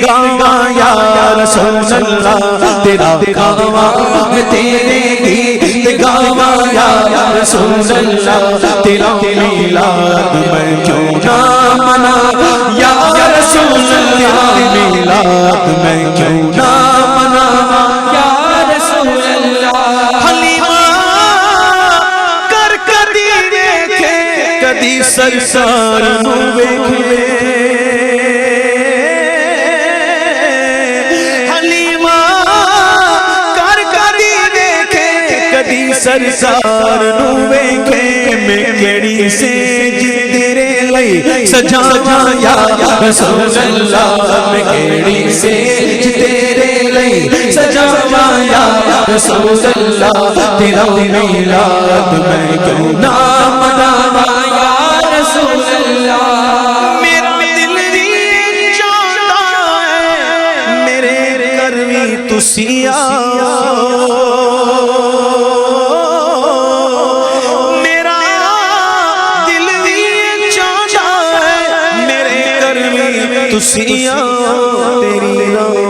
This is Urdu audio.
گاواں یا رسول اللہ تیرا گاواں تیرے گیت گاواں یا رسول اللہ تیرا میلاد میں کیوں نہ مناواں یا رسول اللہ میلاد میں کیوں نہ مناواں یا رسول اللہ حلیمہ کر کدی ویکھے کدی سرکار نو ویکھے حلیمہ کر کدی ویکھے کدی سرکار نو ویکھے میں کیڑی سیج تیرے لئی سجاواں یا رسول اللہ میں کیڑی سیج تیرے لئی سجاواں یا رسول اللہ تیرا میلاد میں کیوں نہ مناواں یا رسول اللہ میرا دل بھی چاہتا ہے میرے گھر بھی تسی آؤ میرا دل بھی چاہتا ہے میرے گھر بھی تسی آؤ تیری